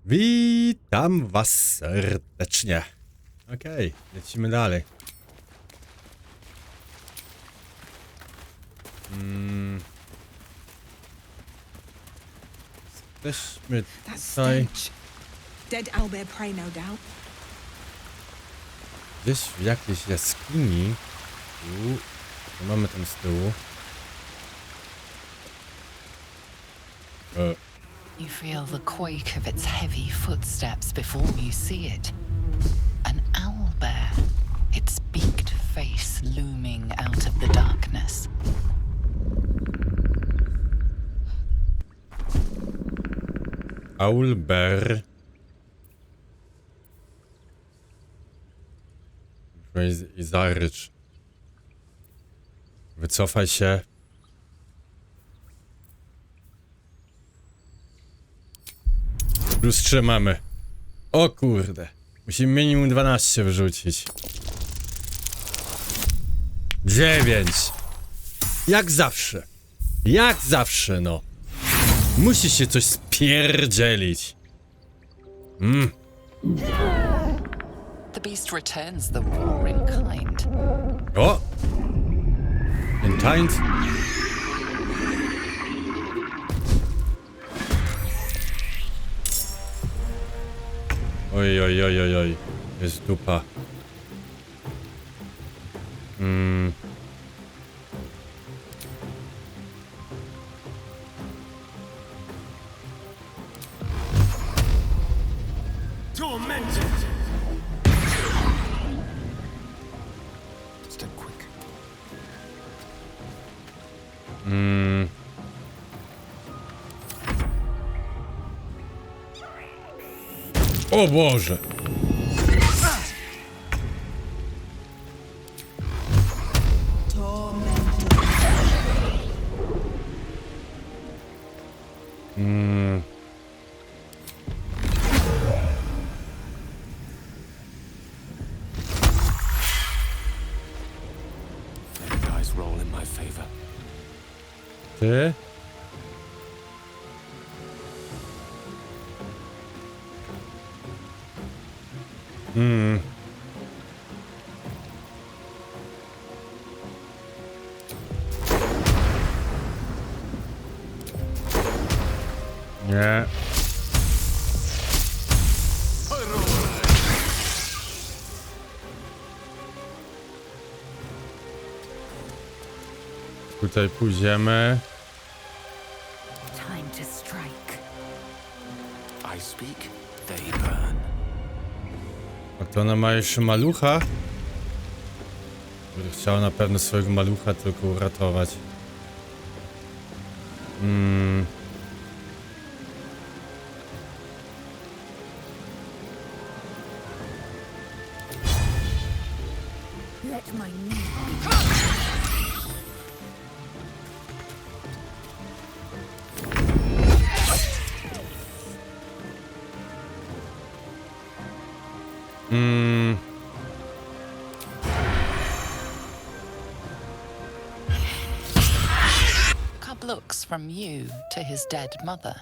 Witam was serdecznie. Okej, lecimy dalej. Jesteśmy tutaj gdzieś w jakiejś jaskini. Co mamy tam z tyłu? You feel the quake of its heavy footsteps before you see it. An owlbear, its beaked face looming out of the darkness. Owlbear. I zarycz. Wycofaj się. Plus 3 mamy. O kurde. Musimy minimum 12 wyrzucić. 9. Jak zawsze. Jak zawsze, no. Musi się coś spierdzielić. The beast returns the roar in kind. O! In kind? Oj, oj, oj, oj, oj. Jest dupa. Step quick. O Boże! Dice roll in my favor. Ty? Nie. Tutaj pójdziemy. Time to strike. I speak, they burn. A to ona ma jeszcze malucha? Będę chciała na pewno swojego malucha tylko uratować. Let my knee Cub looks from you to his dead mother.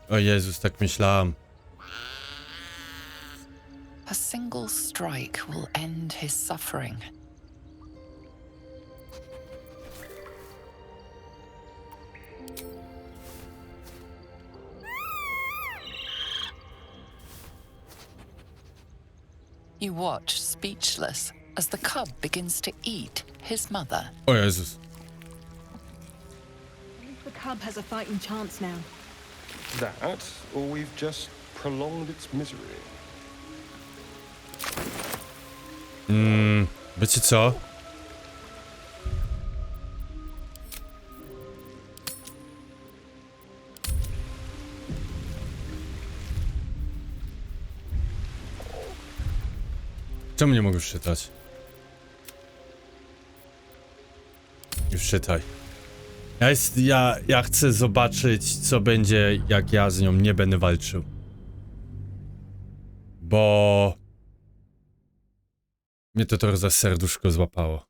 O Jezus, tak myślałam. A single strike will end his suffering. You watch speechless as the cub begins to eat his mother. O Jezus. The cub has a fighting chance now. That, or we've just prolonged its misery. Wiecie co? Czemu nie mogę już czytać? Już czytaj. Ja chcę zobaczyć, co będzie, jak ja z nią nie będę walczył. Bo... mnie to trochę za serduszko złapało.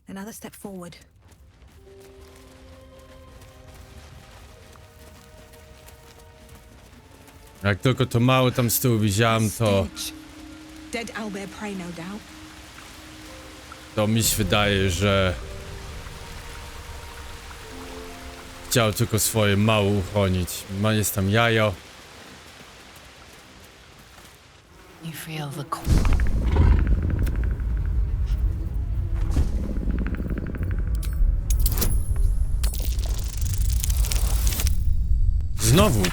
Another step forward. Jak tylko to małe tam z tyłu widziałem, to Dead owlbear prey, no doubt. mi się wydaje, że chciał tylko swoje małe uchronić. Jest tam jajo. You feel the Znowu.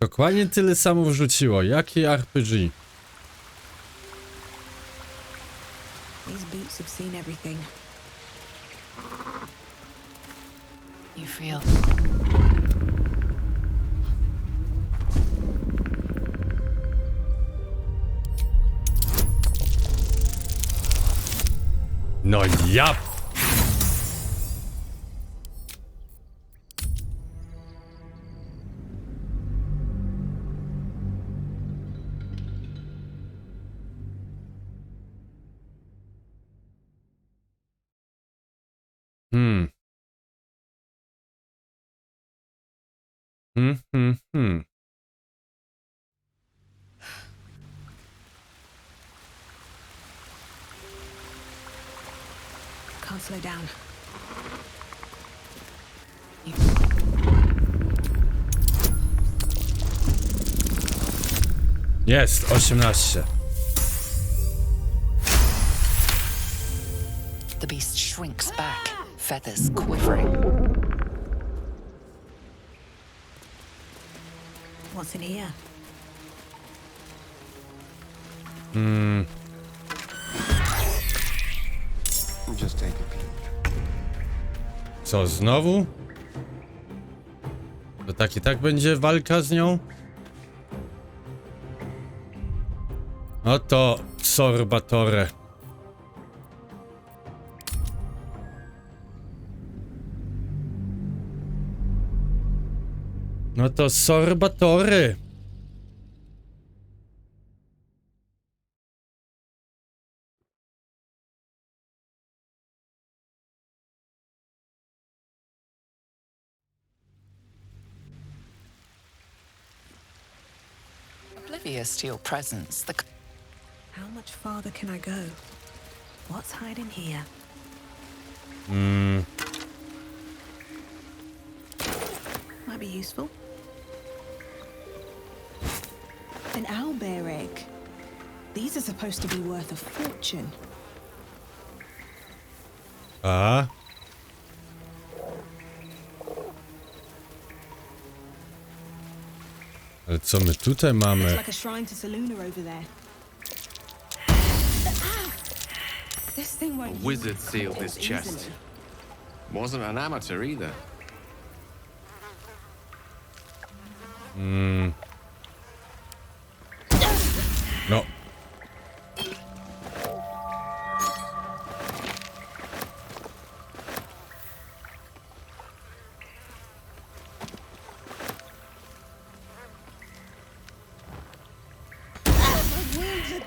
Dokładnie tyle samo wrzuciło. Jakie RPG? These boots have seen everything. you feel No ja! Hmm. Hmm. Can't slow down. Jest, 18. the beast shrinks back, feathers quivering. What's in here? Just take a peek. Co, znowu? To tak i tak będzie walka z nią? No to sorbatore. No to sorbatory. Oblivious to your presence, the How much farther can I go? What's hiding here? Might be useful. An owlbear egg. These are supposed to be worth a fortune. A? Ale co my tutaj It's mamy? like a shrine to Saluna over there. This thing won't A wizard use sealed coins this chest. easily. Wasn't an amateur either. No. My wounds are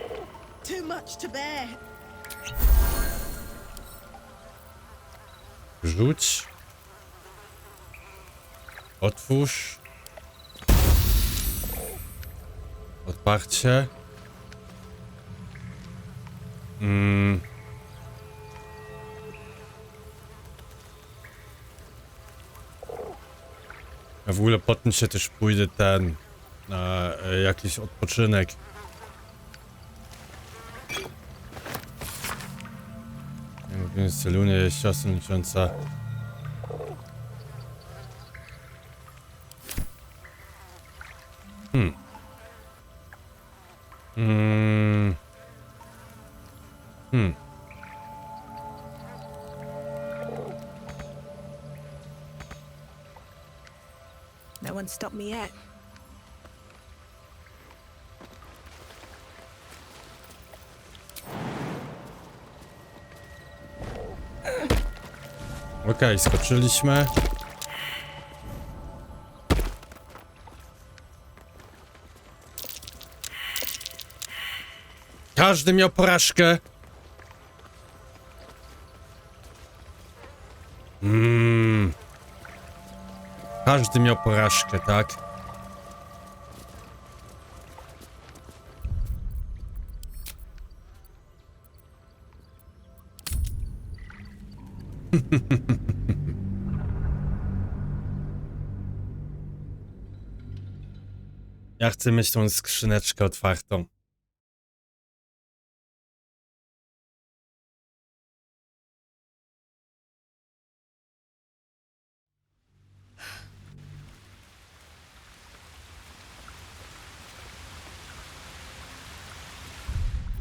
too much to bear. Rzuć. Otwórz. Odparcie. Ja w ogóle potem się też pójdę na jakiś odpoczynek. Jak mówiłem, Selunia jest siostrą licząca. No one stopped me yet. Okej, skoczyliśmy. Każdy miał porażkę. Każdy miał porażkę, tak? Ja chcę mieć tą skrzyneczkę otwartą.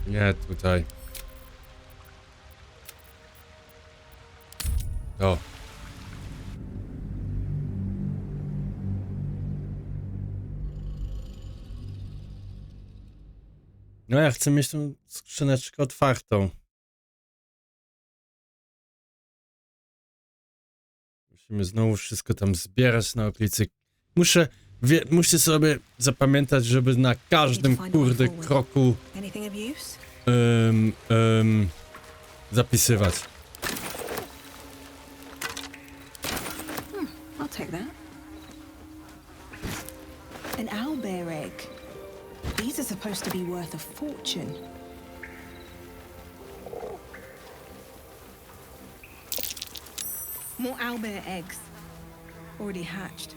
Nie tutaj. O. No ja chcę mieć tą skrzyneczkę otwartą. Musimy znowu wszystko tam zbierać na okolicy. Muszę sobie zapamiętać, żeby na każdym kurde kroku zapisywać. I'll take that. An owlbear egg. These are supposed to be worth a fortune. More owlbear eggs. Already hatched.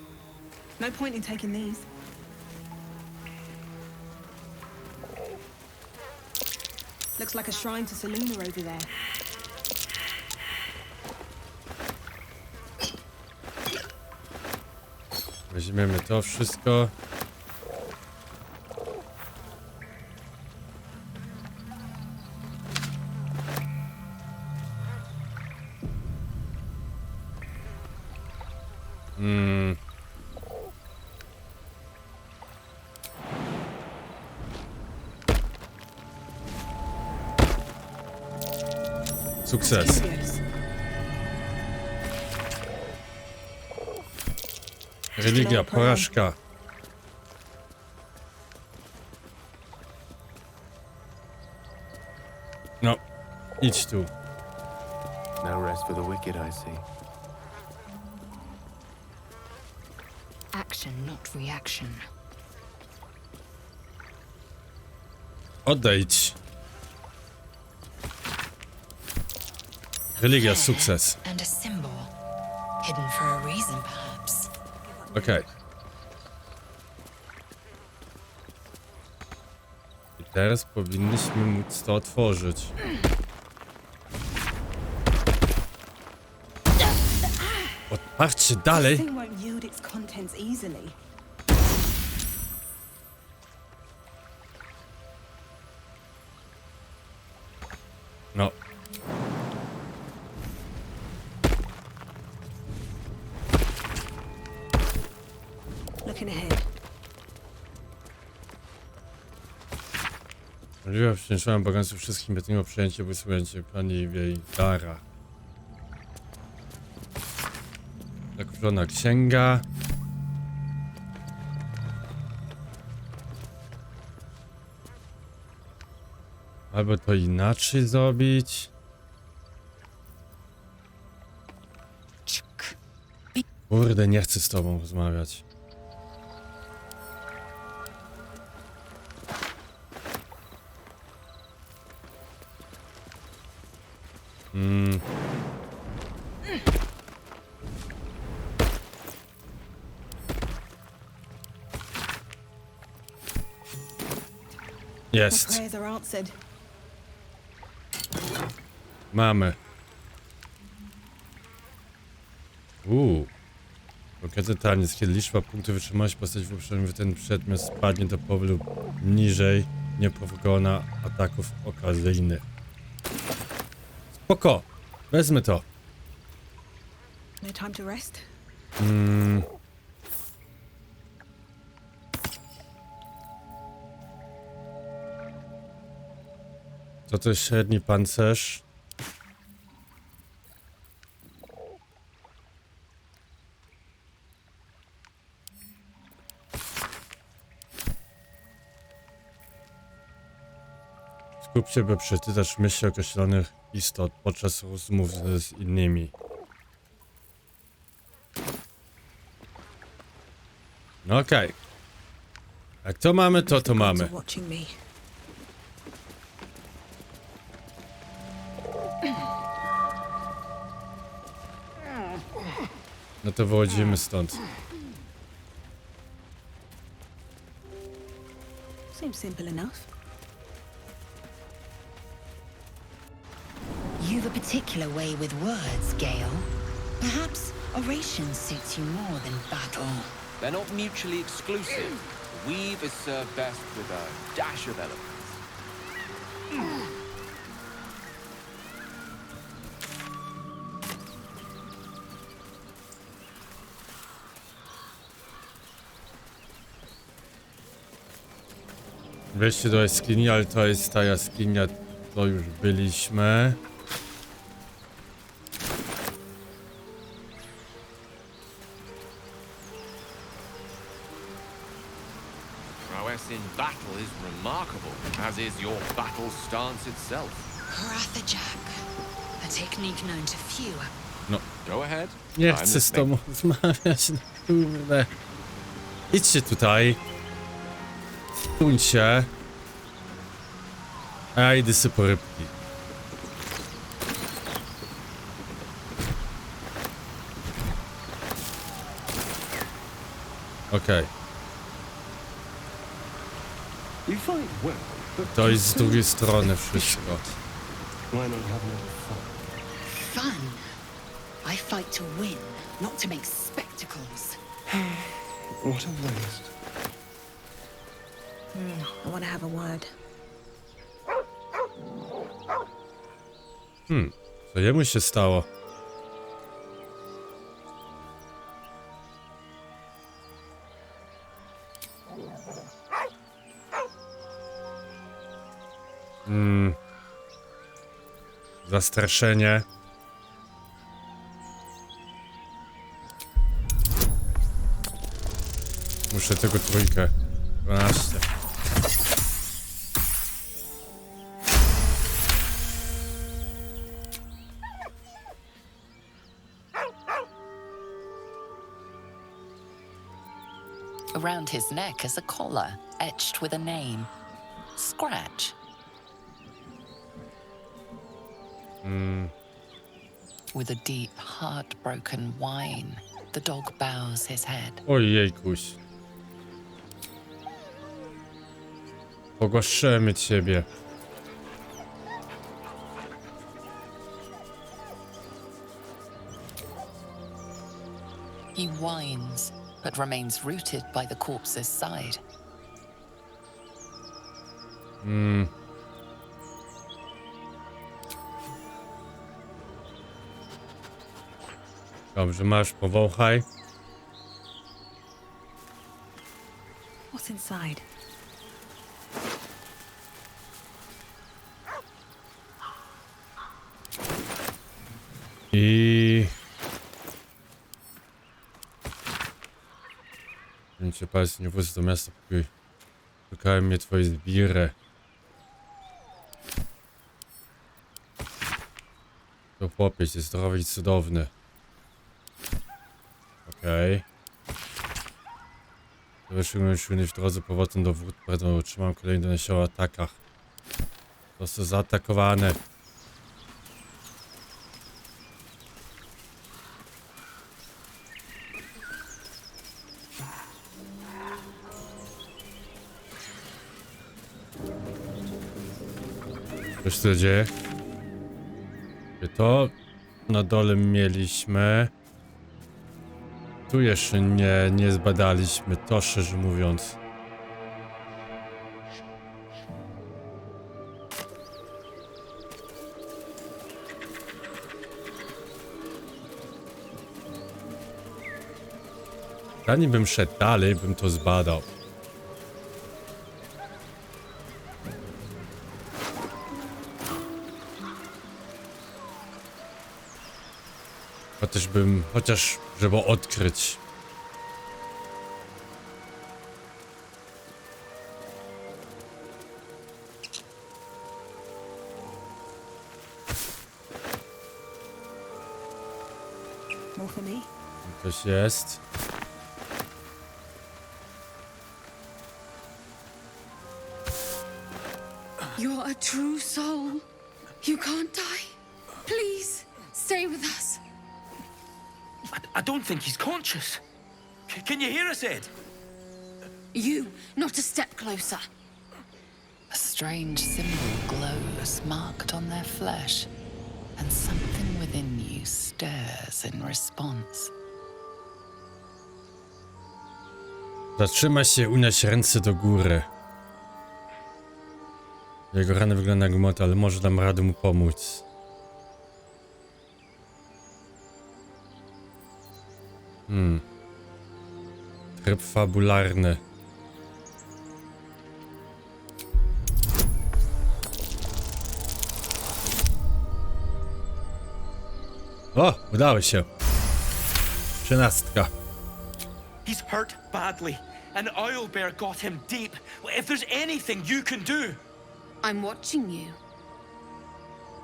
No point in taking these. Looks like a shrine to Seluna over there. Weźmiemy to wszystko. Sukces. Religia, porażka. No, idź tu. No rest for the wicked, I see. Action, not reaction. Odejdź. Religia, sukces. And a symbol. Hidden for a reason, perhaps. Okej. I teraz powinniśmy móc to otworzyć. Patrzcie dalej. This thing won't yield its contents easily. No. Looking ahead. Możliwe przyniosłem bogactwo wszystkim, mimo przyjęcie, wysłuchajcie pani jej dara. Zakupiona księga. Albo to inaczej zrobić. Kurde, nie chcę z tobą rozmawiać. Jest. Prayers are answered. Mamy. Pokażę taniec, kiedy liczba punktów wytrzymałości postaci w ten przedmiot spadnie do połowy lub niżej, nieprowokowana ataków okazyjnych. Spoko. Wezmę to. No time to rest. To jest średni pancerz. Skup się, by przeczytać myśli określonych istot podczas rozmów z innymi. No okej. Jak to mamy, to mamy. Watching me. No to wychodzimy stąd. Seems simple enough. You've a particular way with words, Gale. Perhaps oration suits you more than battle. They're not mutually exclusive. Weave is served best with a dash of eloquence. Wejście do jaskini, ale to jest ta jaskinia, to już byliśmy. Prowess in battle is remarkable, as is your battle stance itself. Jack, a technique known to few. No, Go ahead. nie I'm chcę z listening. tobą rozmawiać, no kurde. Idźcie tutaj. Stuńcie. A ja idę sobie po rybki. Okej. You fight well, but To jest z drugiej strony wszystko. why not have more fun? Fun. I fight to win, not to make spectacles. What a waste. I want to have a word. Co jemu się stało? Zastraszenie. Muszę tego trójkę. 12. Around his neck is a collar etched with a name. Scratch. With a deep, heartbroken whine, the dog bows his head. Ojejkuś. Pogłaszczymy ciebie. He whines, but remains rooted by the corpse's side. Dobrze, masz, powąchaj. What's inside? I... Cię palec nie wrócę do miasta, póki szukają mnie twoje zbiry. To chłopiec jest zdrowy i cudowny. Okej. Wyszły w drodze powrotem do wód, będą otrzymał kolejny donosił o atakach. Został zaatakowany. Co się tu dzieje? To na dole mieliśmy. Tu jeszcze nie zbadaliśmy, to szczerze mówiąc. Zanim bym szedł dalej, bym to zbadał. Chociaż żeby odkryć. More for me? Coś jest. You're a true soul. You can't die. Please, stay with us. I don't think he's conscious. Can you hear us, Ed? You, not a step closer. A strange symbol glows marked on their flesh, and something within you stirs in response. Zatrzyma się, unieś ręce do góry. Jego rany wygląda jak młot, ale może dam radę mu pomóc. Tryb fabularny. O, udało się. 13. He's hurt badly. An owlbear got him deep. If there's anything you can do. I'm watching you.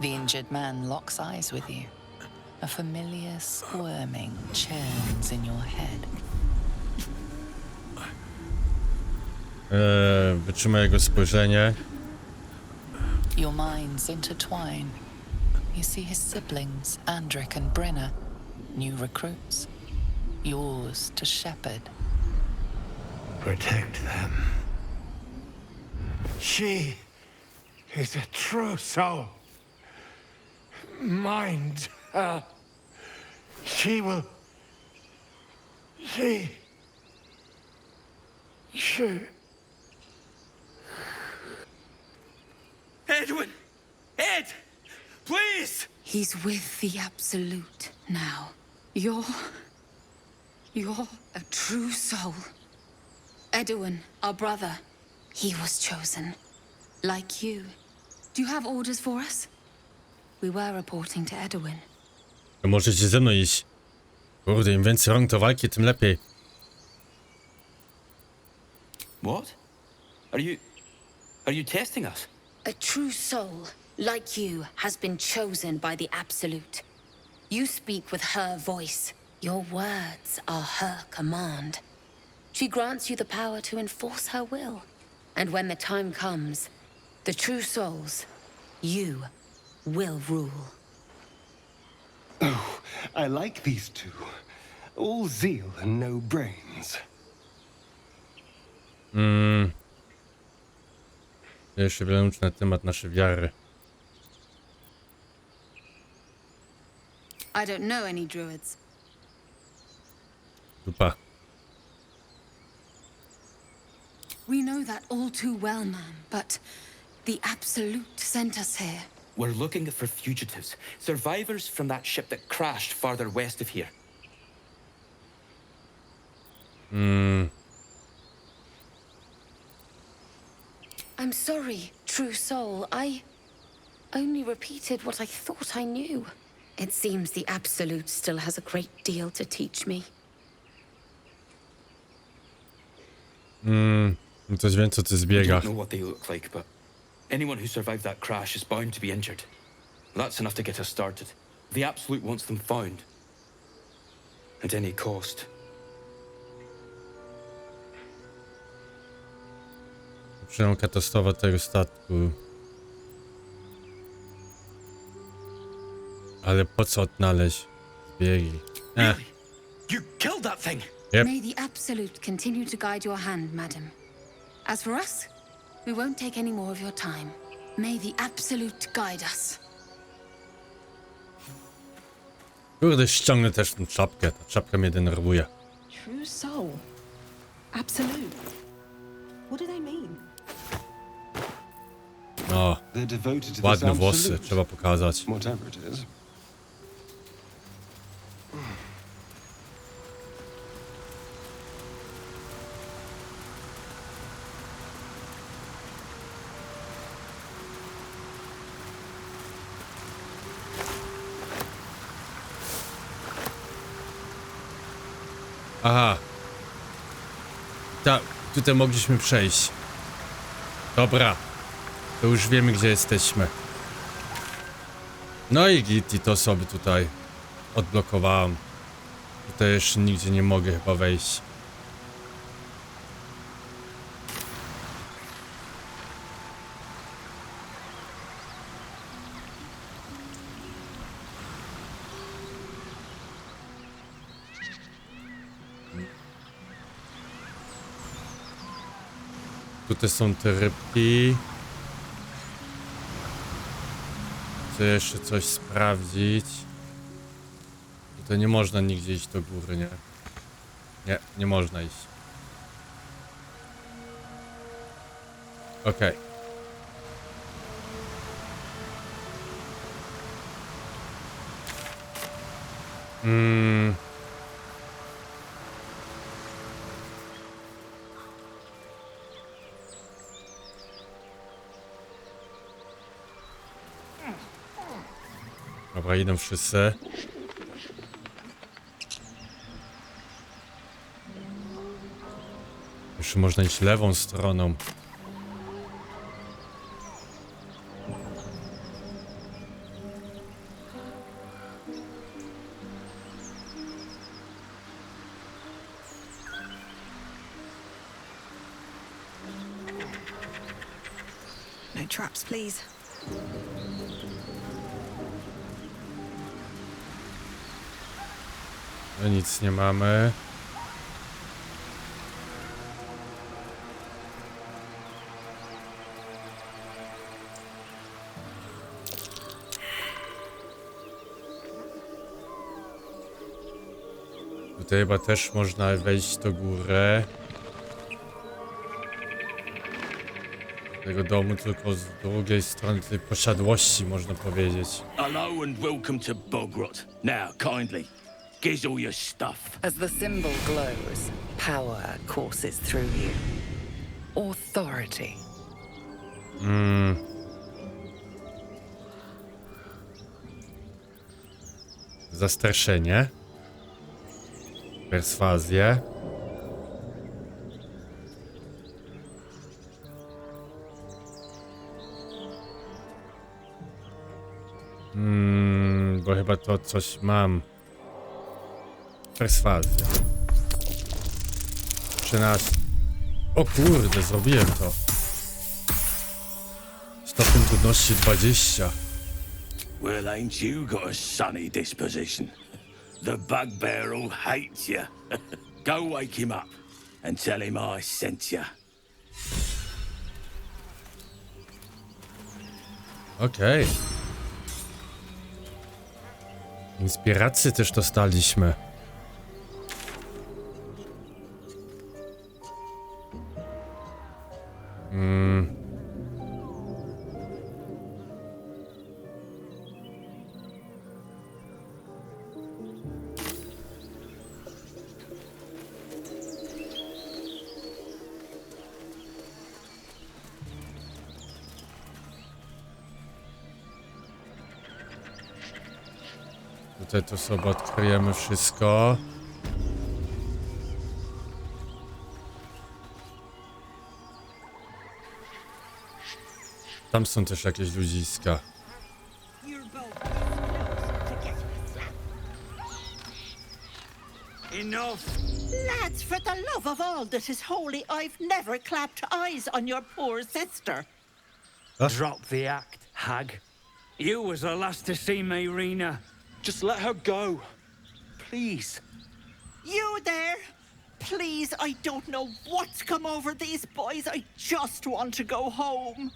The injured man locks eyes with you. A familiar squirming churns in your head. Wytrzyma jego spojrzenie. Your minds intertwine. You see his siblings, Andric and Brenna, new recruits. Yours to shepherd. Protect them. She is a true soul. Mind her. She will... She... Edwin! Ed! Please! He's with the Absolute now. You're a true soul. Edwin, our brother, he was chosen. Like you. Do you have orders for us? We were reporting to Edwin. To możecie ze mną iść. Kurde, im więcej rąk do walki, tym lepiej. What? Are you testing us? A true soul, like you, has been chosen by the Absolute. You speak with her voice. Your words are her command. She grants you the power to enforce her will. And when the time comes, the true souls, you, will rule. Oh, I like these two. All zeal and no brains. Jeszcze wiele uczy na temat naszej wiary. I don't know any druids. Dupa. We know that all too well, ma'am, but the Absolute sent us here. We're looking for fugitives. Survivors from that ship that crashed farther west of here. I'm sorry, true soul. I only repeated what I thought I knew. It seems the Absolute still has a great deal to teach me. Coś wiem, co ty I zbiega. don't know what they look like, but anyone who survived that crash is bound to be injured. That's enough to get us started. The Absolute wants them found. At any cost. Przyjął katastrofę tego statku. Ale po co odnaleźć zbiegi? Really? You killed that thing! Yep. May the Absolute continue to guide your hand, madam. As for us, we won't take any more of your time. May the Absolute guide us. Kurde, ściągnę też tę czapkę. Ta czapka mnie denerwuje. True soul. Absolute. What do they mean? O, They're devoted to this ładne włosy, absolute, trzeba pokazać. whatever it is. Aha. Tak, tutaj mogliśmy przejść. Dobra. To już wiemy, gdzie jesteśmy. No i git, i to sobie tutaj odblokowałem. Tutaj jeszcze nigdzie nie mogę chyba wejść. Tutaj są te rybki. Chcę jeszcze coś sprawdzić. Tutaj nie można nigdzie iść do góry, nie? Nie, nie można iść. Okej. Dobra, idą wszyscy. Jeszcze można iść lewą stroną. No traps, please. No nic nie mamy. Tutaj chyba też można wejść do góry. Do tego domu, tylko z drugiej strony tej posiadłości, można powiedzieć. Hello and welcome to Bogrot. Now, kindly, gives all your stuff. As the symbol glows, power courses through you. Authority. Zastraszenie. Perswazję. Bo chyba to coś mam. Perswazję. 13. O kurde, zrobiłem to. Stopień trudności 20. Well, ain't you got a sunny disposition? The bugbear'll hate you. Go wake him up and tell him I sent you. Okej. Inspiracje też dostaliśmy. Tutaj to sobie odkryjemy wszystko. Tam są też jakieś ludziska. Enough! Lads, for the love of all that is holy, I've never clapped eyes on your poor sister. Drop the act, hag. You was the last to see me, Rena. Just let her go. Please. You there? Please, I don't know what's come over these boys. I just want to go home.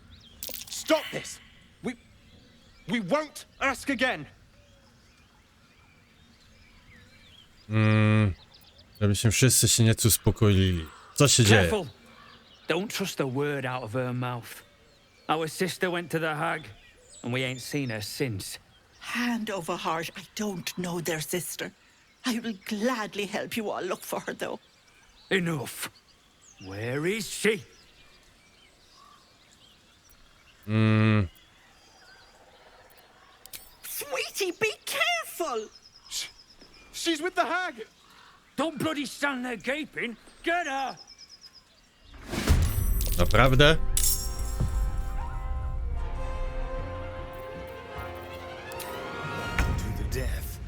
Stop this. We won't ask again. Żebyśmy wszyscy się nieco uspokoili. Co się dzieje? Careful. Don't trust a word out of her mouth. Our sister went to the hag, and we ain't seen her since. Hand over heart, I don't know their sister. I will gladly help you all look for her, though. Enough. Where is she? Sweetie, be careful! She's with the hag. Don't bloody stand there gaping. Get her! Naprawdę? To the death.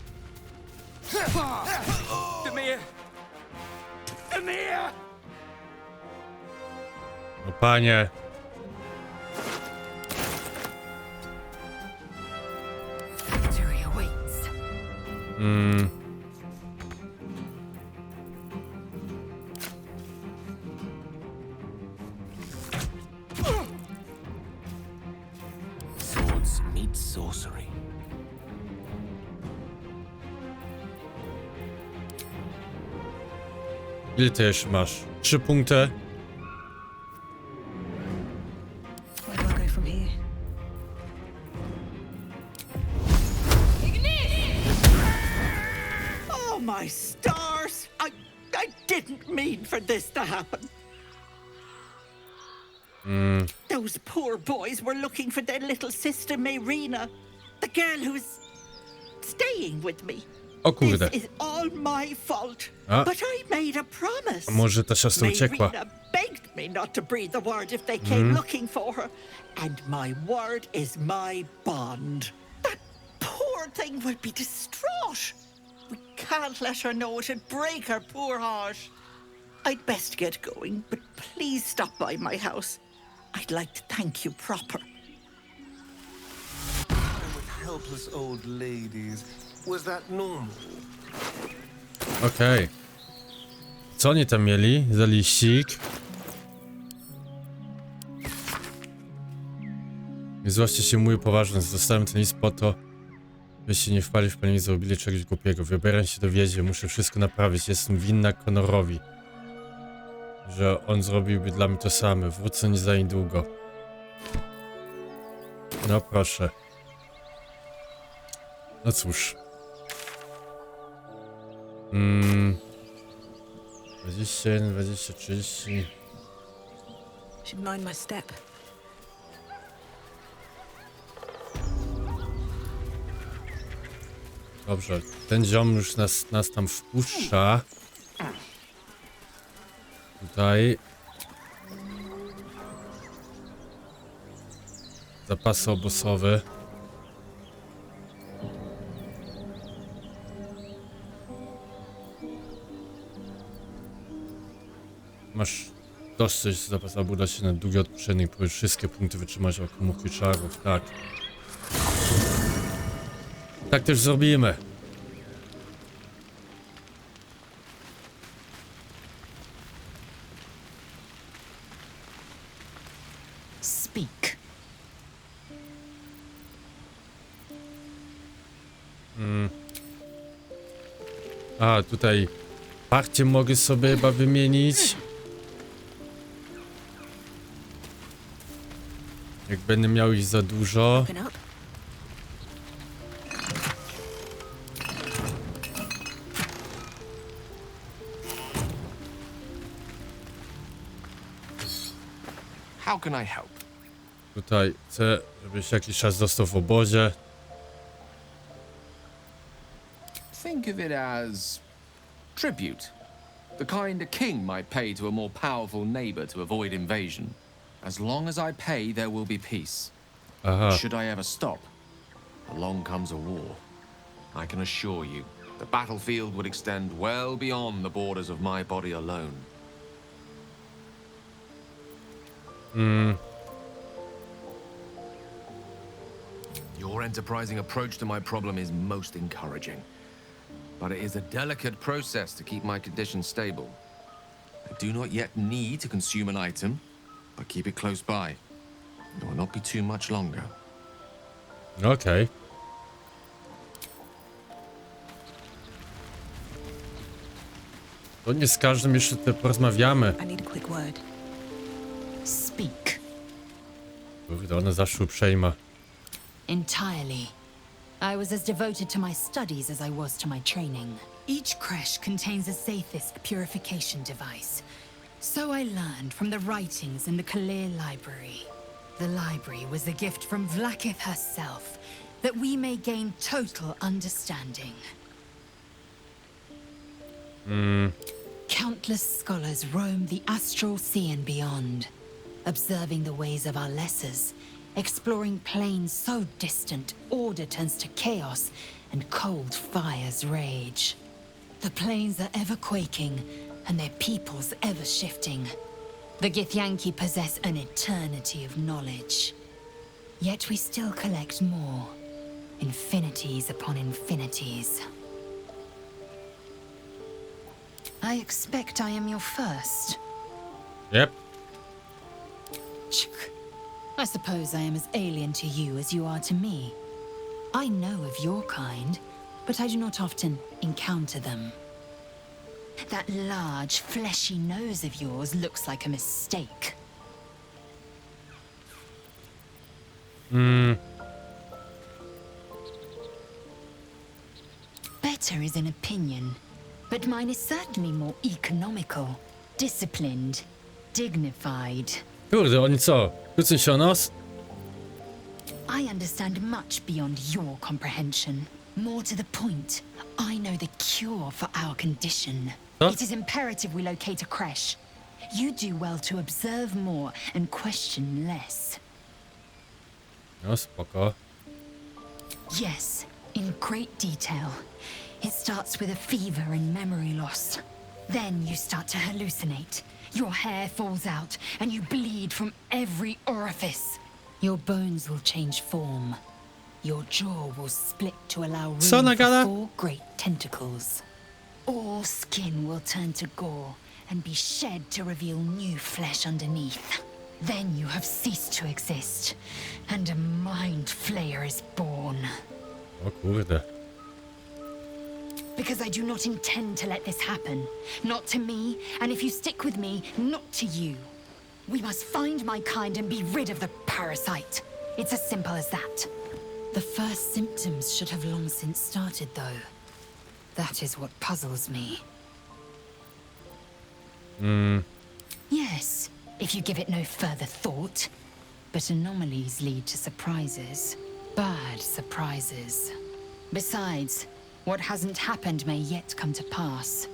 Demir! Demir! No panie. Victory awaits. Swords meet sorcery. Ile ty jeszcze masz? 3 punkty. Where do I go from here? Oh, my stars! I didn't mean for this to happen. Those poor boys were looking for their little sister Marina, the girl who's staying with me. O kurde. This is all my fault. A? But I made a promise. A może ta siostra uciekła? Marina begged me not to breathe a word if they came looking for her. And my word is my bond. That poor thing will be distraught. We can't let her know. It'd break her poor heart. I'd best get going, but please stop by my house. I'd like to thank you proper. With helpless old ladies. Was that normal? Okej. Co oni tam mieli? Za liścik. Nie złoście się mój poważnie. Dostałem ten list po to, byście nie wpali w panię, zrobili czegoś głupiego. Wybieram się do wiedzie. Muszę wszystko naprawić. Jestem winna Conorowi, że on zrobiłby dla mnie to samo. Wrócę nie za niedługo. No proszę. No cóż. 21, 20, 30. Should mind my step. Dobrze, ten ziom już nas tam wpuszcza. Tutaj. Zapasy obozowe. Masz dosyć zapas, aby udać się na długi odpoczynek, próbuj wszystkie punkty wytrzymać o komórki czarów, tak. Tak też zrobimy. Speak. A, tutaj parcie mogę sobie chyba wymienić. Jak będę miał ich za dużo. Open up. How can I help? Tutaj chcę, żebyś jakiś czas został w obozie. Think of it as tribute. The kind a king might pay to a more powerful neighbor to avoid invasion. As long as I pay, there will be peace. Aha. Should I ever stop, along comes a war. I can assure you, the battlefield would extend well beyond the borders of my body alone. Your enterprising approach to my problem is most encouraging. But it is a delicate process to keep my condition stable. I do not yet need to consume an item, but keep it close by. It will not be too much longer. Okej. To nie z każdym jeszcze tutaj porozmawiamy. I need a quick word. Speak. Kurde, ona zawsze uprzejma. Entirely. I was as devoted to my studies as I was to my training. Each creche contains a Zathist purification device. So I learned from the writings in the Kalir library. The library was a gift from Vlaakith herself, that we may gain total understanding. Countless scholars roam the astral sea and beyond, observing the ways of our lessers, exploring planes so distant order turns to chaos and cold fires rage. The planes are ever quaking and their peoples ever shifting. The Githyanki possess an eternity of knowledge. Yet we still collect more, infinities upon infinities. I expect I am your first. Yep. I suppose I am as alien to you as you are to me. I know of your kind, but I do not often encounter them. That large, fleshy nose of yours looks like a mistake. Better is an opinion, but mine is certainly more economical, disciplined, dignified. Kurde, oni co? Kłócą się o nos? I understand much beyond your comprehension. More to the point, I know the cure for our condition. Huh? It is imperative we locate a creche. You do well to observe more and question less. No, spoko. Yes, in great detail. It starts with a fever and memory loss. Then you start to hallucinate. Your hair falls out and you bleed from every orifice. Your bones will change form. Your jaw will split to allow room for 4 great tentacles. All skin will turn to gore and be shed to reveal new flesh underneath. Then you have ceased to exist, and a mind flayer is born. O kurde. Because I do not intend to let this happen. Not to me, and if you stick with me, not to you. We must find my kind and be rid of the parasite. It's as simple as that. The first symptoms should have long since started, though. That is what puzzles me. Yes, if you give it no further thought. But anomalies lead to surprises. Bad surprises. Besides, what hasn't happened may yet come to pass.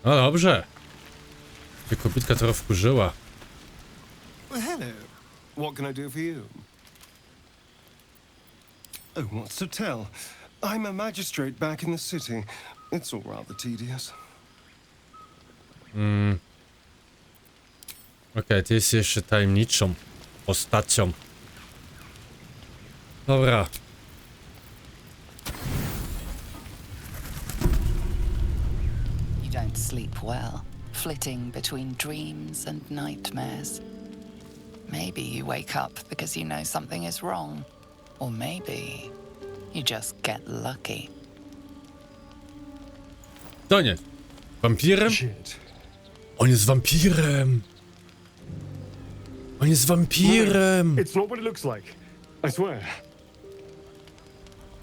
No dobrze. Ty kobitka trochę wkurzyła. Well, hello. What can I do for you? Oh, what's to tell? I'm a magistrate back in the city. It's all rather tedious. Okej, ty jesteś jeszcze tajemniczą postacią. Dobra. You don't sleep well, flitting between dreams and nightmares. Maybe you wake up because you know something is wrong. Or maybe you just get lucky. To nie. Wampirem? Shit. On jest wampirem. On jest wampirem. It's not what it looks like. I swear.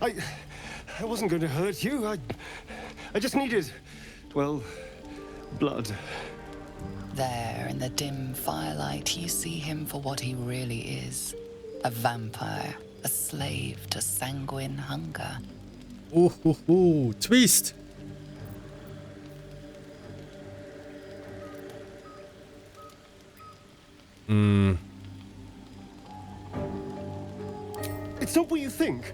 I wasn't going to hurt you. I just needed, well, blood. There, in the dim firelight, you see him for what he really is. A vampire, a slave to sanguine hunger. Twist. It's not what you think.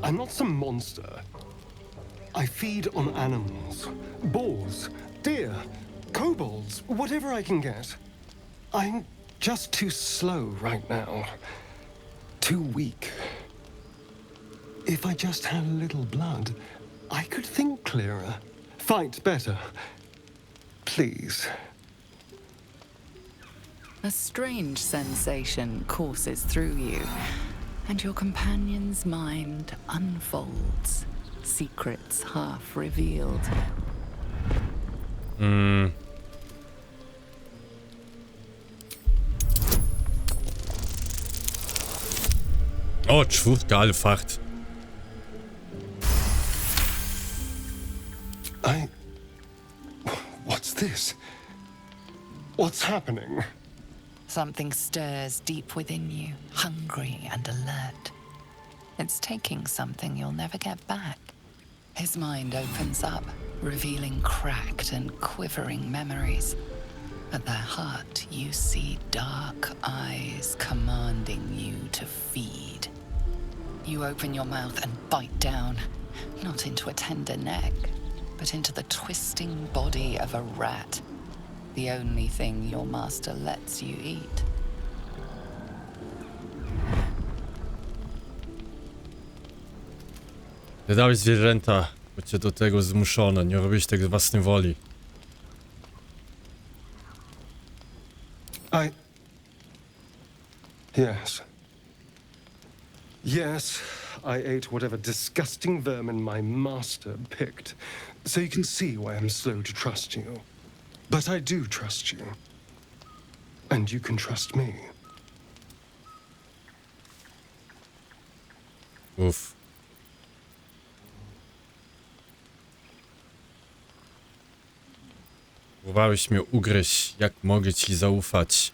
I'm not some monster. I feed on animals. Boars, deer, kobolds, whatever I can get. I'm just too slow right now. Too weak. If I just had a little blood, I could think clearer. Fight better. Please. A strange sensation courses through you, and your companion's mind unfolds, secrets half revealed. O, 4, ale fart. What's this? What's happening? Something stirs deep within you, hungry and alert. It's taking something you'll never get back. His mind opens up, revealing cracked and quivering memories. At their heart, you see dark eyes commanding you to feed. You open your mouth and bite down, not into a tender neck, but into the twisting body of a rat, the only thing your master lets you eat. Wydałeś zwierzęta, bo cię do tego zmuszono, nie robisz tego z własnej woli. Yes. Yes, I ate whatever disgusting vermin my master picked, so you can see why I'm slow to trust you. But I do trust you. And you can trust me. Uff. Próbowałeś mnie ugryźć, jak mogę ci zaufać?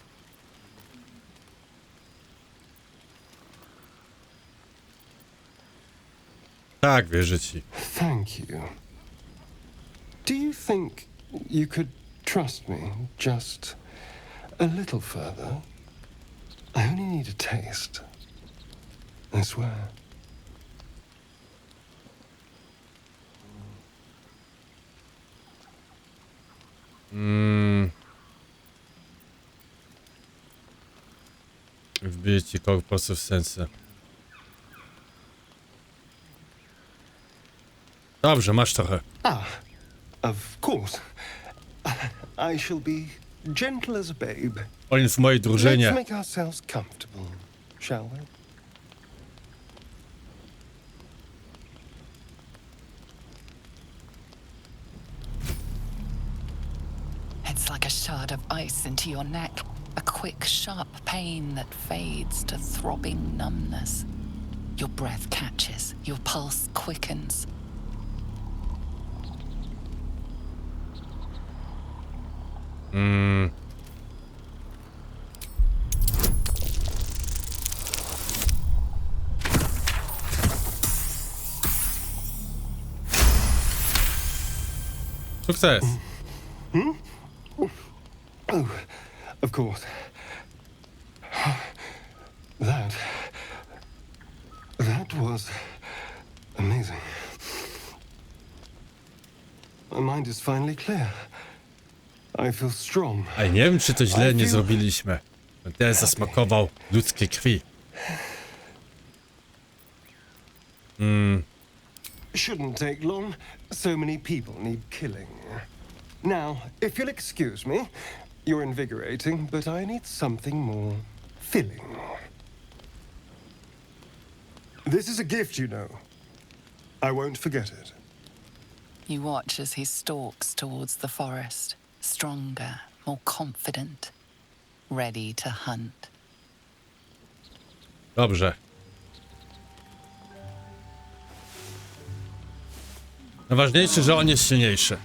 Tak, wierzę ci. Thank you. Do you think you could trust me just a little further? I only need a taste. I swear. Wbiję ci koło po prostu w sensę. Dobrze, masz trochę. Of course. I shall be gentle as a babe. On jest w mojej drużynie. Let's make ourselves comfortable, shall we? It's like a shard of ice into your neck, a quick, sharp pain that fades to throbbing numbness. Your breath catches, your pulse quickens. Sukces. Oh, of course. That was amazing. My mind is finally clear. I feel strong. A nie wiem, czy to źle nie zrobiliśmy. Ten zasmakował ludzkiej krwi. Shouldn't take long. So many people need killing. Now, if you'll excuse me, you're invigorating, but I need something more filling. This is a gift, you know. I won't forget it. You watch as he stalks towards the forest, stronger, more confident, ready to hunt. Dobrze. Najważniejsze, że on jest silniejszy.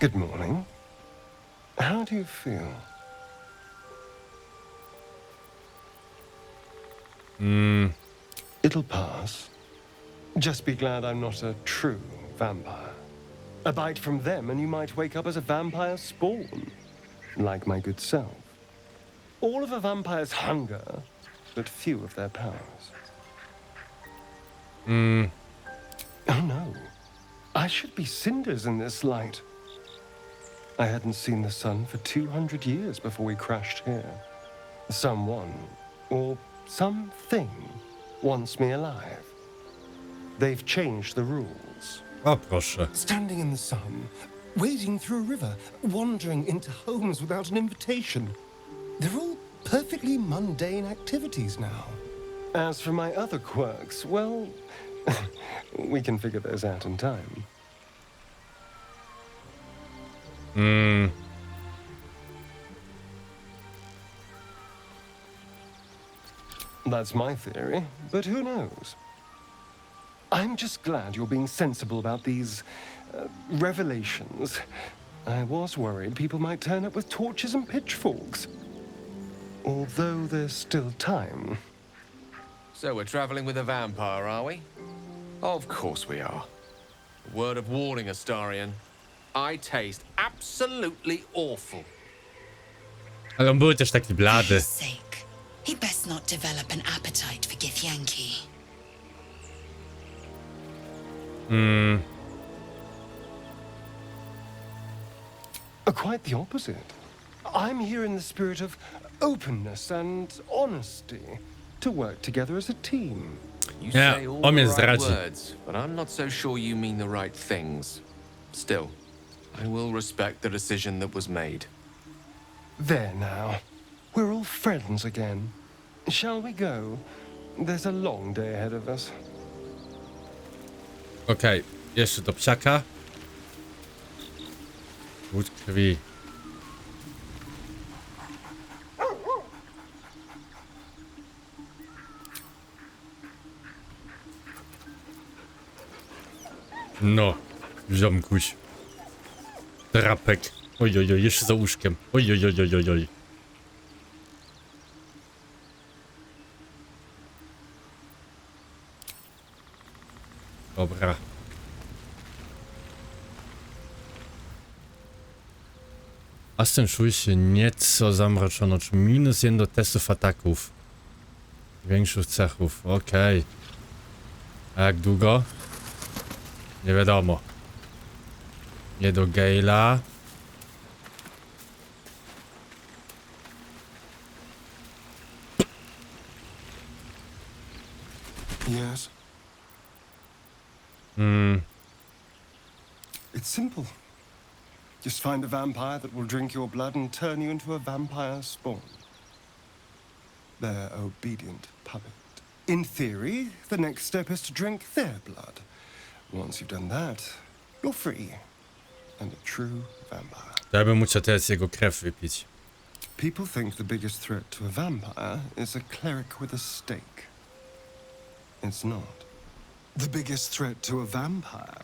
Good morning. How do you feel? It'll pass. Just be glad I'm not a true vampire. A bite from them and you might wake up as a vampire spawn. Like my good self. All of a vampire's hunger, but few of their powers. Oh no. I should be cinders in this light. I hadn't seen the sun for 200 years before we crashed here. Someone, or something, wants me alive. They've changed the rules. O, proszę. Standing in the sun, wading through a river, wandering into homes without an invitation. They're all perfectly mundane activities now. As for my other quirks, well, we can figure those out in time. That's my theory, but who knows? I'm just glad you're being sensible about these revelations. I was worried people might turn up with torches and pitchforks. although there's still time. So we're traveling with a vampire, are we? Of course we are. Word of warning, Astarion. I taste absolutely awful. Ale on był też taki blady. For his sake, he best not develop an appetite for Githyanki. Quite the opposite. I'm here in the spirit of openness and honesty to work together as a team. You Yeah, say all on mnie the right zdradzi. words, but I'm not so sure you mean the right things. Still, I will respect the decision that was made. There now. We're all friends again. Shall we go? There's a long day ahead of us. Okej, jeszcze do psiaka. Łódź krwi. No, ziomkuś. Drapek. Ojojoj, jeszcze za łóżkiem. Ojojojojoj. Dobra. Aston czuje się nieco zamroczony. -1 do testów ataków. Większych cechów. Okej. A jak długo? Nie wiadomo. Nie do Gale'a. Yes. It's simple. Just find a vampire that will drink your blood and turn you into a vampire spawn. Their obedient puppet. In theory, the next step is to drink their blood. Once you've done that, you're free. And a true vampire. Ja bym musiał teraz jego krew wypić. People think the biggest threat to a vampire is a cleric with a stake. It's not. The biggest threat to a vampire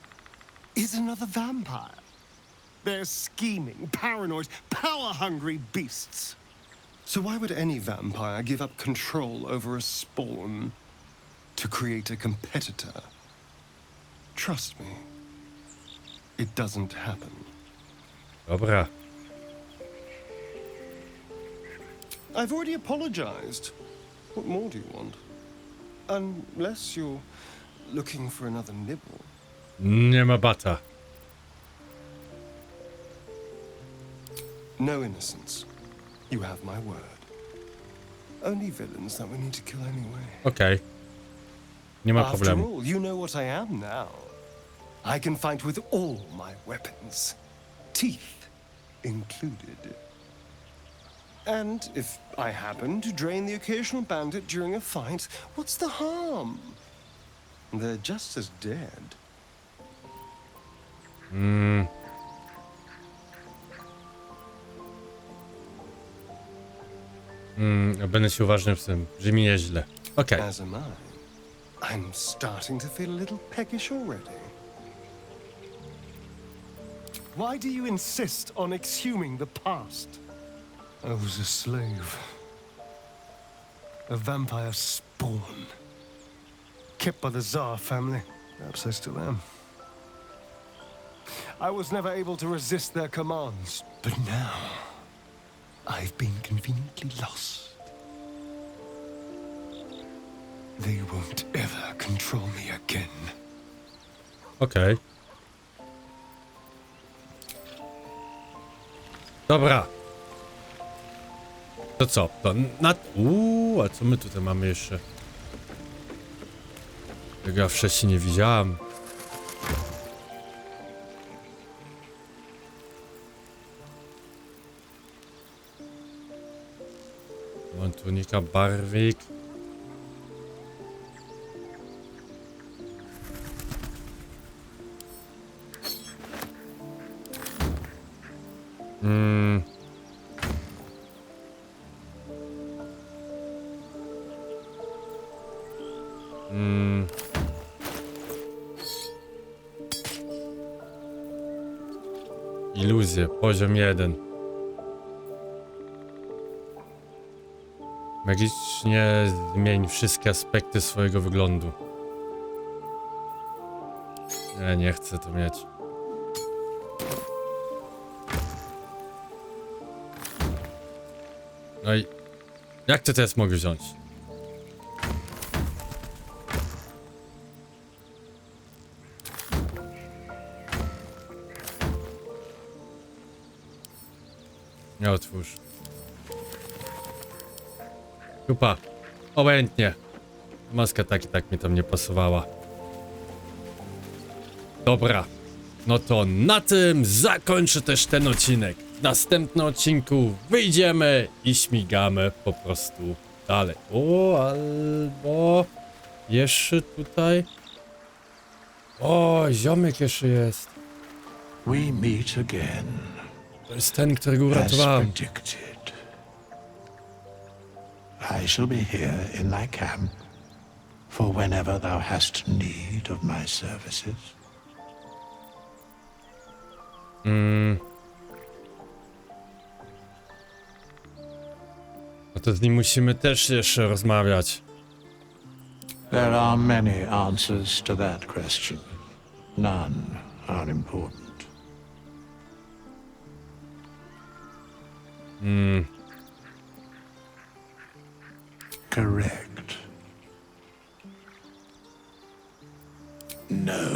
is another vampire. They're scheming, paranoid, power-hungry beasts. So why would any vampire give up control over a spawn to create a competitor? Trust me, it doesn't happen. Dobra. I've already apologized. What more do you want? Unless you're looking for another nibble. Nie ma bata. No innocence. You have my word. Only villains that we need to kill anyway. Okej. Nie ma After problemu. all, you know what I am now. I can fight with all my weapons. Teeth included. And if I happen to drain the occasional bandit during a fight, what's the harm? They're just as dead. Będę się uważny w tym. Brzmi nieźle. Okej. As am I. I'm starting to feel a little peckish already. Why do you insist on exhuming the past? I was a slave. A vampire spawn. Kept by the Tsar family. Perhaps I still am. I was never able to resist their commands. But now, I've been conveniently lost. They won't ever control me again. Okej. Dobra. To co? To a co my tutaj mamy jeszcze? Tego ja wcześniej nie widziałam. Mam tunika, barwik. Iluzje, poziom 1. Magicznie zmień wszystkie aspekty swojego wyglądu. Nie chcę to mieć. No i jak to teraz mogę wziąć? Nie otwórz. Kupa. Obojętnie. Maska tak i tak mi tam nie pasowała. Dobra. No to na tym zakończę też ten odcinek. W następnym odcinku wyjdziemy i śmigamy po prostu dalej. O, albo... Jeszcze tutaj... O, ziomek jeszcze jest. We meet again. To jest ten, którego uratowałem. I shall be here in thy camp for whenever thou hast need of my services. No to z nim musimy też jeszcze rozmawiać. There are many answers to that question. None are important. Correct. No.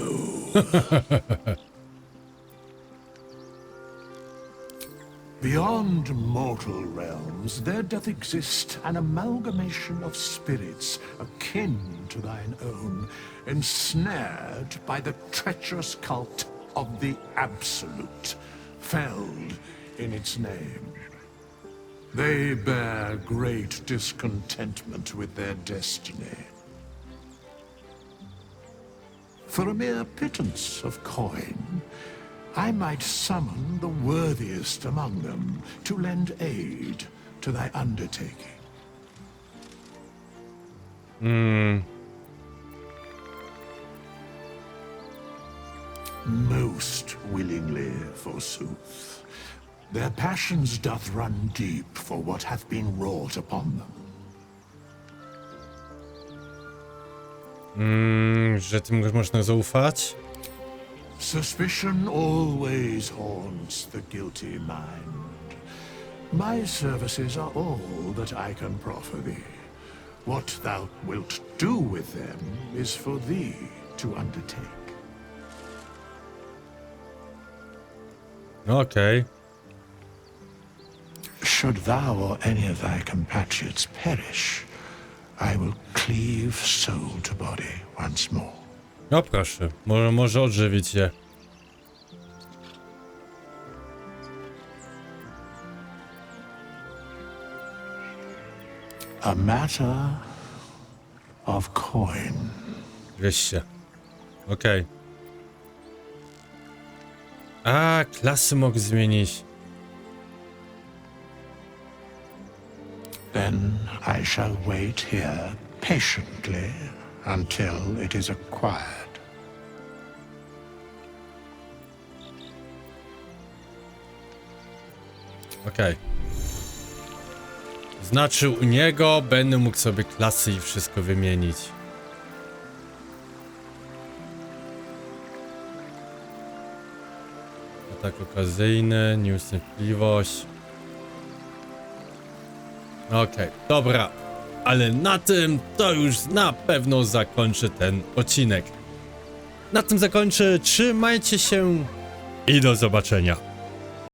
Beyond mortal realms, there doth exist an amalgamation of spirits akin to thine own, ensnared by the treacherous cult of the Absolute, felled in its name. They bear great discontentment with their destiny. For a mere pittance of coin, I might summon the worthiest among them to lend aid to thy undertaking. Most willingly, forsooth. Their passions doth run deep for what hath been wrought upon them. Że tym można zaufać? Suspicion always haunts the guilty mind. My services are all that I can proffer thee. What thou wilt do with them is for thee to undertake. Okej. Should thou or any of thy compatriots perish, I will cleave soul to body once more. No proszę, może odżywić je. A matter of coin. 200. Okej. A, klasy mogę zmienić. Then I shall wait here patiently until it is acquired. Okej. Znaczy u niego będę mógł sobie klasy i wszystko wymienić. Atak okazyjny, nieustępliwość. Okej, dobra. Ale na tym to już na pewno zakończę ten odcinek. Na tym zakończę. Trzymajcie się i do zobaczenia.